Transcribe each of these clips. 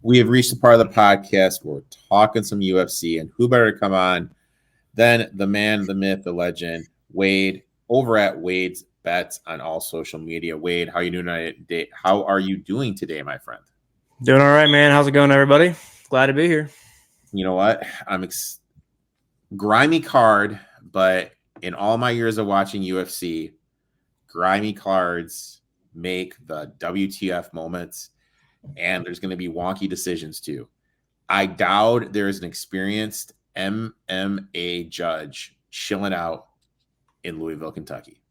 We have reached the part of the podcast where we're talking some UFC, and who better to come on than the man, the myth, the legend, Wade, over at Wade's Bets on all social media. Wade, how are you doing today? How are you doing today, my friend? Doing all right, man. How's it going, everybody? Glad to be here. You know what? I'm grimy card, but in all my years of watching UFC, grimy cards make the WTF moments, and there's going to be wonky decisions too. I doubt there is an experienced MMA judge chilling out in Louisville, Kentucky.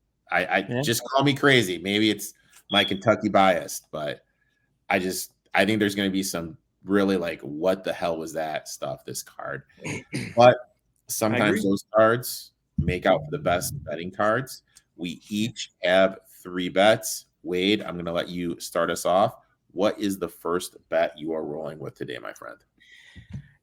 Just call me crazy. Maybe it's my Kentucky bias, but I think there's going to be some really like, what the hell was that stuff, this card. But sometimes those cards make out for the best betting cards. We each have 3 bets. Wade, I'm going to let you start us off. What is the first bet you are rolling with today, my friend?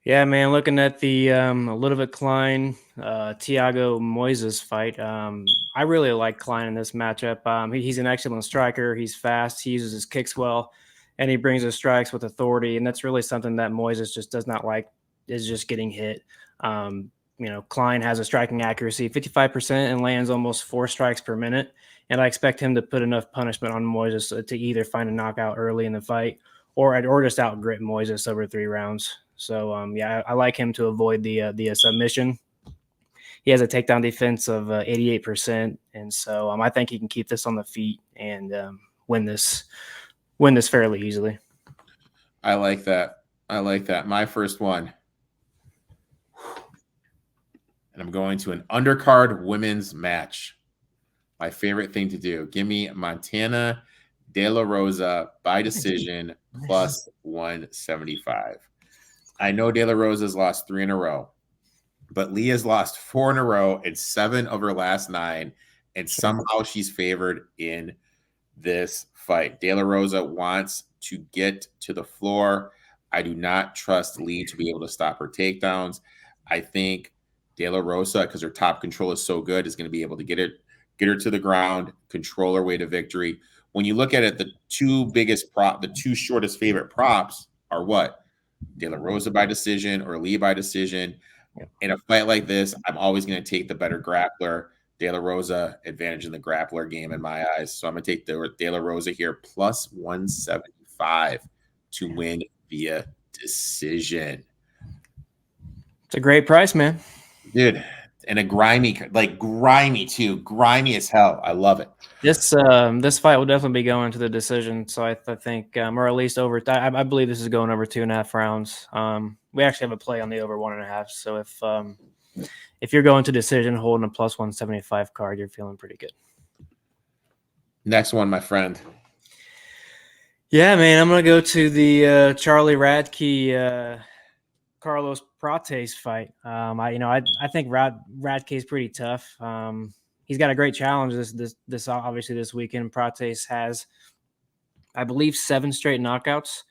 Yeah, man, looking at the Ludovic Klein, Thiago Moises fight. I really like Klein in this matchup. He's an excellent striker. He's fast. He uses his kicks well, and he brings his strikes with authority. And that's really something that Moises just does not like, is just getting hit. Klein has a striking accuracy, 55%, and lands almost 4 strikes per minute. And I expect him to put enough punishment on Moises to either find a knockout early in the fight or just out grit Moises over 3 rounds. So, I like him to avoid the submission. He has a takedown defense of 88%, and so I think he can keep this on the feet and win this fairly easily. I like that. My first one, and I'm going to an undercard women's match. My favorite thing to do. Give me Montana De La Rosa by decision plus 175. I know De La Rosa's lost 3 in a row, but Leah's lost 4 in a row and 7 of her last 9, and somehow she's favored in this fight. De La Rosa wants to get to the floor. I do not trust Lee to be able to stop her takedowns. I think De La Rosa, because her top control is so good, is going to be able to get her to the ground, control her way to victory. When you look at it, the 2 shortest favorite props are what? De La Rosa by decision or Lee by decision. In a fight like this, I'm always going to take the better grappler. De La Rosa advantage in the grappler game in my eyes. So I'm going to take the De La Rosa here plus 175 to win via decision. It's a great price, man. Dude, and a grimy too. Grimy as hell. I love it. This fight will definitely be going to the decision. So I think, or at least over. I believe this is going over 2.5 rounds. We actually have a play on the over 1.5. So if you're going to decision holding a plus 175 card, you're feeling pretty good. Next one, my friend. Yeah, man, I'm gonna go to the Charlie Radke Carlos Prates fight. I think Radke is pretty tough. He's got a great challenge this obviously this weekend. Prates has, I believe, 7 straight knockouts.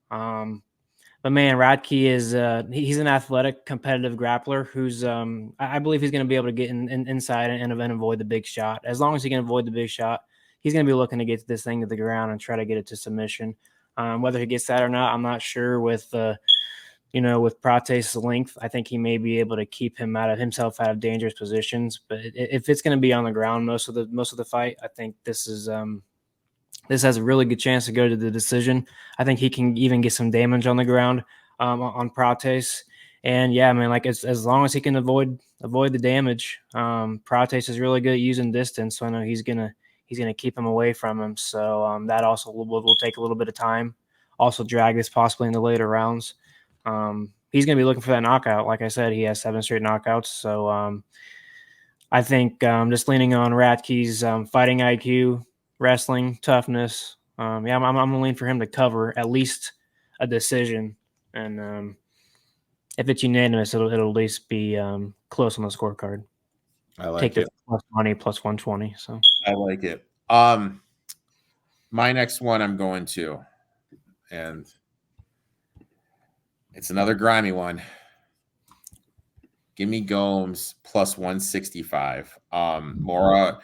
But man, Radke is he's an athletic, competitive grappler who's I believe he's going to be able to get inside and avoid the big shot. As long as he can avoid the big shot, he's going to be looking to get this thing to the ground and try to get it to submission. Whether he gets that or not, I'm not sure. With Prates' length, I think he may be able to keep himself out of dangerous positions. But if it's going to be on the ground most of the fight, I think this has a really good chance to go to the decision. I think he can even get some damage on the ground on Prates. And yeah, man, like as long as he can avoid the damage, Prates is really good at using distance. So I know he's gonna keep him away from him. So that also will take a little bit of time. Also drag this possibly in the later rounds. He's going to be looking for that knockout. Like I said, he has 7 straight knockouts. So I think just leaning on Radke's fighting IQ, wrestling, toughness. I'm going to lean for him to cover at least a decision. And if it's unanimous, it'll at least be close on the scorecard. I like it. Plus money, plus 120. So I like it. My next one I'm going to, and it's another grimy one. Give me Gomes plus 165. Mora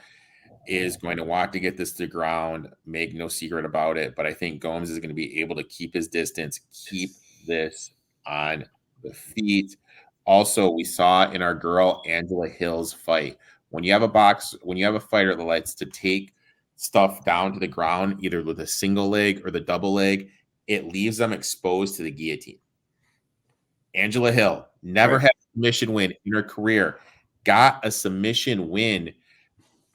is going to want to get this to ground, make no secret about it. But I think Gomes is going to be able to keep his distance, keep this on the feet. Also, we saw in our girl Angela Hill's fight, when you have a fighter that likes to take stuff down to the ground, either with a single leg or the double leg, it leaves them exposed to the guillotine. Angela Hill never had a submission win in her career, got a submission win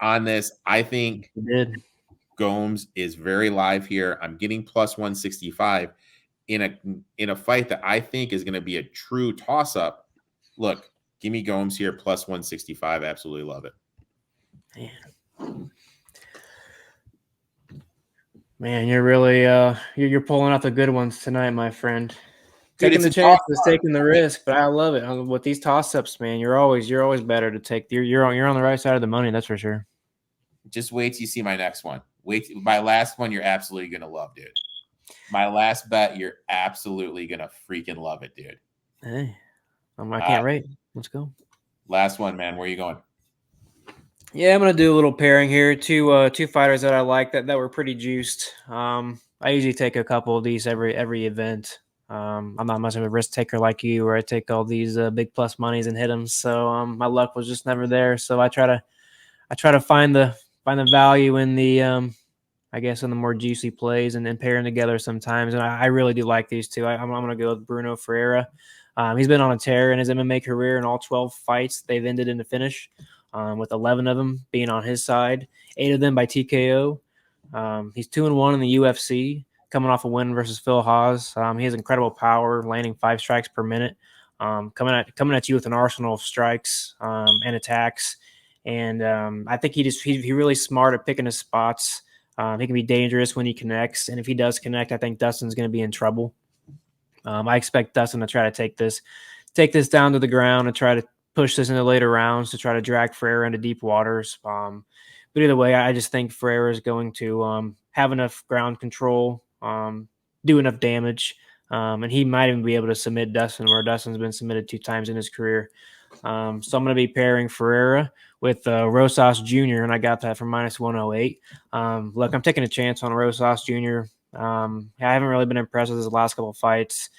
on this. I think Gomes is very live here. I'm getting plus 165 in a fight that I think is going to be a true toss-up. Look, give me Gomes here, plus 165. Absolutely love it. Man, you're really you're pulling out the good ones tonight, my friend. Taking the chances, taking the risk, but I love it. With these toss-ups, man, you're always better to take. You're on the right side of the money, that's for sure. Just wait till you see my next one. My last one, you're absolutely gonna love, dude. My last bet, you're absolutely gonna freaking love it, dude. Hey, I can't wait. Let's go. Last one, man. Where are you going? Yeah, I'm gonna do a little pairing here. Two fighters that I like that were pretty juiced. I usually take a couple of these every event. I'm not much of a risk taker like you, where I take all these big plus monies and hit them. So my luck was just never there. So I try to find the value in the I guess in the more juicy plays and then pair them together sometimes. And I really do like these two. I'm going to go with Bruno Ferreira. He's been on a tear in his MMA career. In all 12 fights, they've ended in the finish, with 11 of them being on his side, 8 of them by TKO. He's 2-1 in the UFC, coming off a win versus Phil Haas. He has incredible power, landing 5 strikes per minute, coming at you with an arsenal of strikes and attacks. And I think he's really smart at picking his spots. He can be dangerous when he connects, and if he does connect, I think Dustin's going to be in trouble. I expect Dustin to try to take this down to the ground and try to push this into later rounds to try to drag Ferreira into deep waters. But either way, I just think Ferreira is going to have enough ground control, do enough damage, and he might even be able to submit Dustin, where Dustin's been submitted 2 times in his career. So I'm going to be pairing Ferreira with Rosas Jr., and I got that for minus 108. Look, I'm taking a chance on Rosas Jr. I haven't really been impressed with his last couple of fights.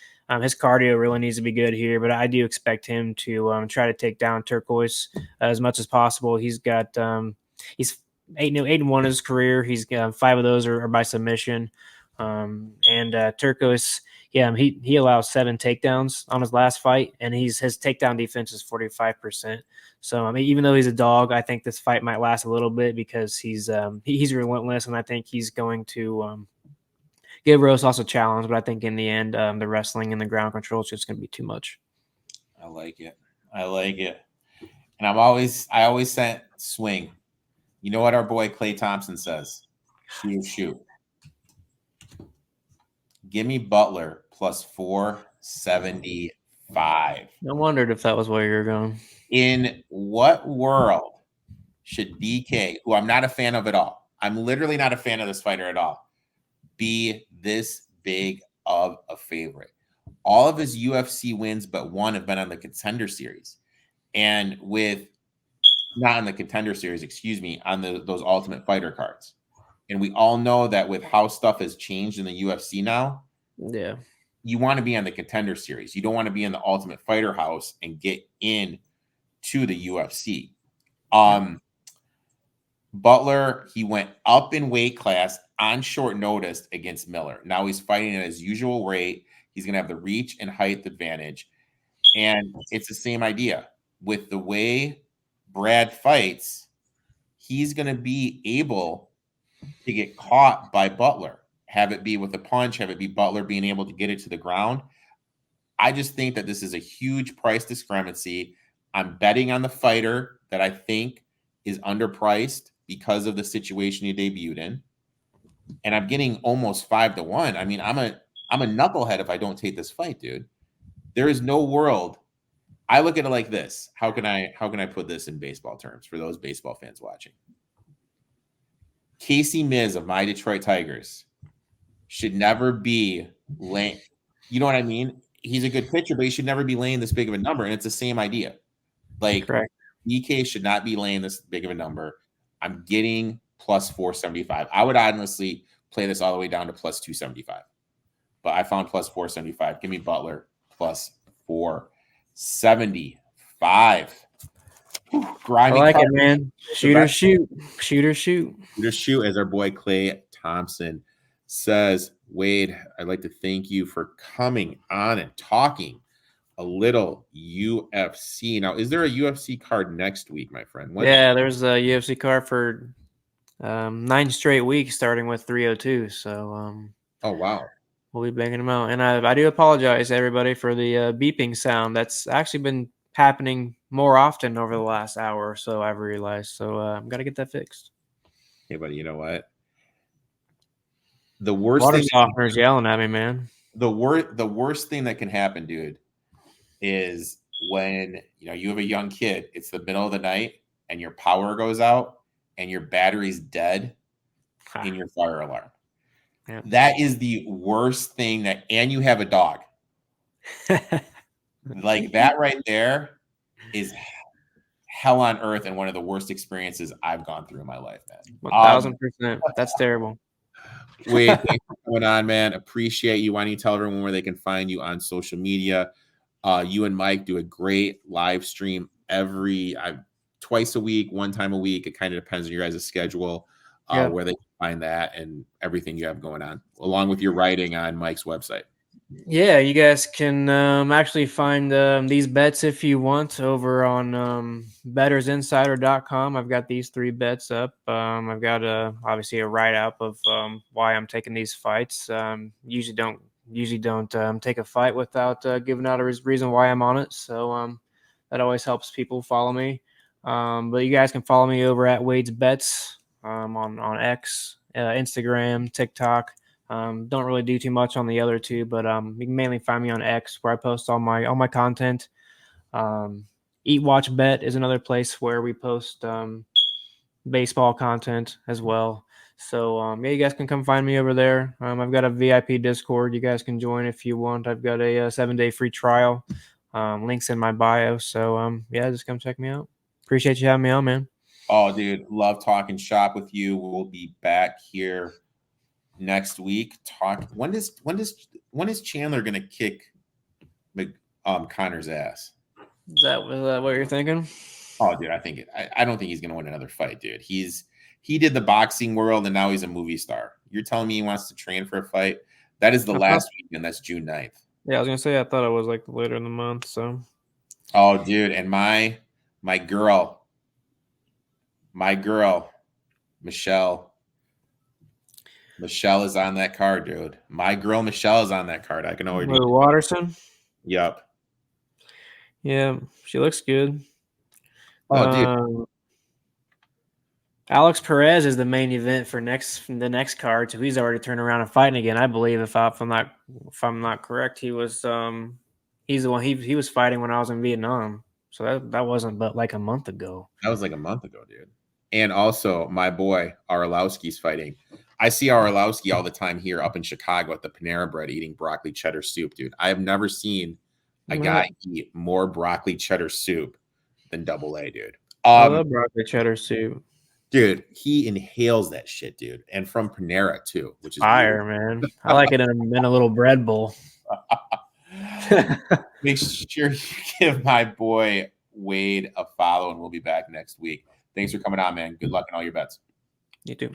His cardio really needs to be good here, but I do expect him to try to take down Turquoise as much as possible. He's got he's 8-1 in his career. He's 5 of those are by submission. And Turquoise, he allows 7 takedowns on his last fight, and his takedown defense is 45%. So I mean, even though he's a dog, I think this fight might last a little bit because he's relentless, and I think he's going to give Rosas a challenge. But I think in the end, the wrestling and the ground control is just going to be too much. I like it. And I always said swing. You know what our boy Klay Thompson says? Shoot. Give me Butler plus 475. I wondered if that was where you're going. In what world should DK, who I'm not a fan of at all, I'm literally not a fan of this fighter at all, be this big of a favorite? All of his UFC wins but one have been on the Contender Series. And not on the Contender Series, on those Ultimate Fighter cards. And we all know that with how stuff has changed in the UFC now, you want to be on the Contender Series. You don't want to be in the Ultimate Fighter house and get in to the UFC. Butler, he went up in weight class on short notice against Miller. Now he's fighting at his usual weight. He's going to have the reach and height advantage. And it's the same idea. With the way Brad fights, he's going to be able to get caught by Butler. Have it be with a punch, have it be Butler being able to get it to the ground. I just think that this is a huge price discrepancy. I'm betting on the fighter that I think is underpriced because of the situation he debuted in. And I'm getting almost 5-1. I mean, I'm a knucklehead if I don't take this fight, dude. There is no world. I look at it like this. How can I put this in baseball terms for those baseball fans watching? Casey Miz of my Detroit Tigers should never be laying. You know what I mean? He's a good pitcher, but he should never be laying this big of a number. And it's the same idea. Like, correct. DK should not be laying this big of a number. I'm getting plus 475. I would honestly play this all the way down to plus 275. but I found plus 475. Give me Butler plus 475. I like it, man. Shoot or shoot. Shoot or shoot. Shoot or shoot, as our boy Clay Thompson says. Wade, I'd like to thank you for coming on and talking a little UFC. Now, is there a UFC card next week, my friend? Yeah, there's a UFC card for 9 straight weeks, starting with 302. So, oh wow, we'll be banging them out. And I do apologize, everybody, for the beeping sound. That's actually been happening more often over the last hour or so, I've realized. So, I've got to get that fixed. Hey, buddy, you know what? The worst water thing softener's yelling at me, man. The worst thing that can happen, dude, is when you have a young kid. It's the middle of the night and your power goes out and your battery's dead in your fire alarm. Yeah. That is the worst thing and you have a dog. Like that right there is hell on earth and one of the worst experiences I've gone through in my life, man. 1000%. That's terrible. Wade, thanks for coming on, man. Appreciate you. Why don't you tell everyone where they can find you on social media? You and Mike do a great live stream twice a week, one time a week. It kind of depends on your guys' schedule, where they can find that and everything you have going on, along with your writing on Mike's website. Yeah, you guys can actually find these bets if you want over on bettersinsider.com. I've got these 3 bets up. I've got obviously a write-up of why I'm taking these fights. Usually don't take a fight without giving out a reason why I'm on it. So that always helps people follow me. But you guys can follow me over at Wade's Bets on X, Instagram, TikTok. Don't really do too much on the other 2, but you can mainly find me on X, where I post all my content. Eat, Watch, Bet is another place where we post baseball content as well. So yeah, you guys can come find me over there. I've got a VIP Discord you guys can join if you want. I've got a 7-day free trial. Links in my bio. So yeah, just come check me out. Appreciate you having me on, man. Oh, dude, love talking shop with you. We'll be back here next week. When is Chandler gonna kick Connor's ass? Is that what you're thinking? Oh, dude, I don't think he's gonna win another fight, dude. He did the boxing world and now he's a movie star. You're telling me he wants to train for a fight? That is the last weekend. That's June 9th. Yeah, I was gonna say I thought it was like later in the month. So, oh, dude, and my girl, Michelle is on that card, dude. My girl Michelle is on that card. I can already. Watterson. Yep. Yeah, she looks good. Oh, dude. Alex Perez is the main event for the next card, so he's already turned around and fighting again. I believe, if I'm not correct, he was he's the one he was fighting when I was in Vietnam. So that wasn't but like a month ago. That was like a month ago, dude. And also, my boy Arlowski's fighting. I see Arlowski all the time here up in Chicago at the Panera Bread eating broccoli cheddar soup, dude. I have never seen a guy eat more broccoli cheddar soup than Double A, dude. I love broccoli cheddar soup. Dude, he inhales that shit, dude. And from Panera, too, which is fire, man. I like it in a little bread bowl. Make sure you give my boy Wade a follow, and we'll be back next week. Thanks for coming on, man. Good luck in all your bets. You too.